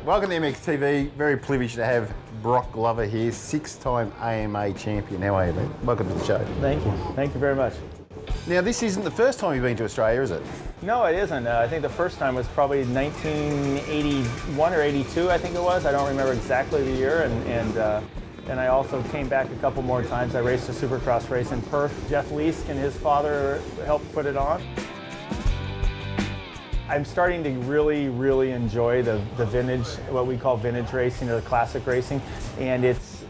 Welcome to MXTV. Very privileged to have Broc Glover here, 6-time AMA champion. How are you, man? Welcome to the show. Thank you. Thank you very much. Now, this isn't the first time you've been to Australia, is it? No, it isn't. I think the first time was probably 1981 or 82, I think it was. I don't remember exactly the year. And I also came back a couple more times. I raced a supercross race in Perth. Jeff Leask and his father helped put it on. I'm starting to really enjoy the vintage, what we call vintage racing or the classic racing. And it's,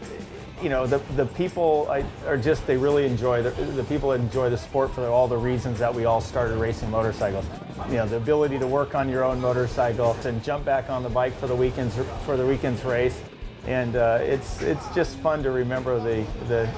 you know, the people are just, they really enjoy, the people enjoy the sport for all the reasons that we all started racing motorcycles. You know, the ability to work on your own motorcycle and jump back on the bike for the weekend's race. And it's just fun to remember the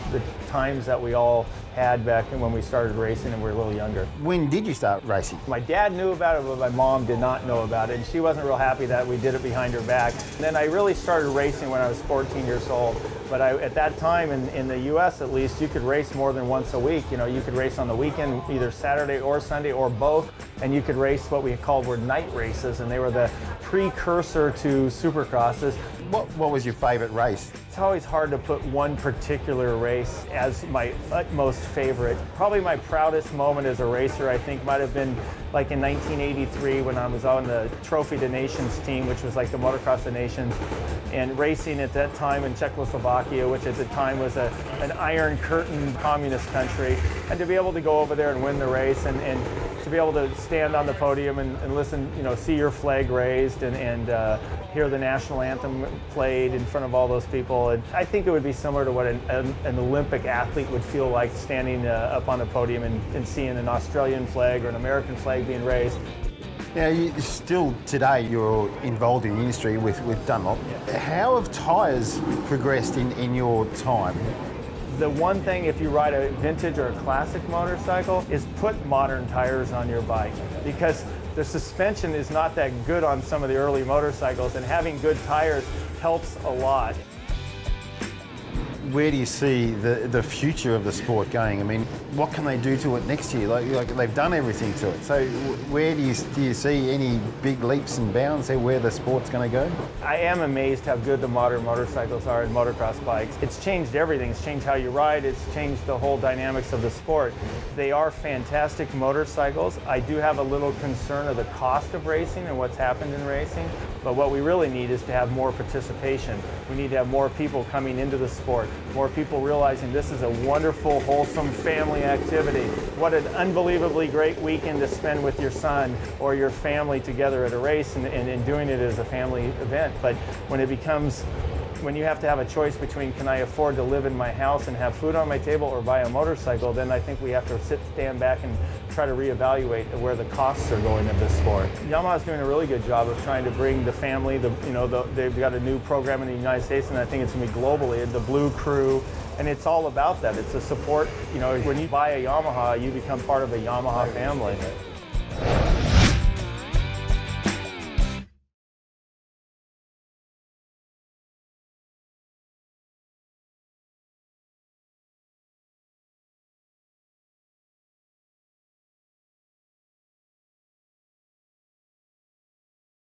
times that we all had back when we started racing and we were a little younger. When did you start racing? My dad knew about it, but my mom did not know about it, and she wasn't real happy that we did it behind her back. And then I really started racing when I was 14 years old. But at that time, in the U.S. at least, you could race more than once a week. You know, you could race on the weekend, either Saturday or Sunday or both, and you could race what we were night races, and they were the precursor to supercrosses. What was your favorite race? It's always hard to put one particular race as my utmost favorite. Probably my proudest moment as a racer, I think, might have been like in 1983 when I was on the Trophy to Nations team, which was like the Motocross of Nations, and racing at that time in Czechoslovakia, which at the time was an Iron Curtain communist country. And to be able to go over there and win the race and to be able to stand on the podium and listen, you know, see your flag raised and hear the national anthem played in front of all those people. And I think it would be similar to what an Olympic athlete would feel like standing up on a podium and seeing an Australian flag or an American flag being raised. Now, still today you're involved in the industry with Dunlop. Yeah. How have tyres progressed in your time? The one thing, if you ride a vintage or a classic motorcycle, is put modern tires on your bike, because the suspension is not that good on some of the early motorcycles, and having good tires helps a lot. Where do you see the future of the sport going? I mean, what can they do to it next year? Like they've done everything to it. So where do you see any big leaps and bounds there where the sport's going to go? I am amazed how good the modern motorcycles are and motocross bikes. It's changed everything. It's changed how you ride. It's changed the whole dynamics of the sport. They are fantastic motorcycles. I do have a little concern of the cost of racing and what's happened in racing. But what we really need is to have more participation. We need to have more people coming into the sport. More people realizing this is a wonderful, wholesome family activity. What an unbelievably great weekend to spend with your son or your family together at a race and doing it as a family event. But when you have to have a choice between can I afford to live in my house and have food on my table or buy a motorcycle, then I think we have to stand back and try to reevaluate where the costs are going of this sport. Yamaha's doing a really good job of trying to bring the family, they've got a new program in the United States, and I think it's going to be globally, the Blue Crew, and it's all about that. It's a support, you know, when you buy a Yamaha, you become part of a Yamaha family.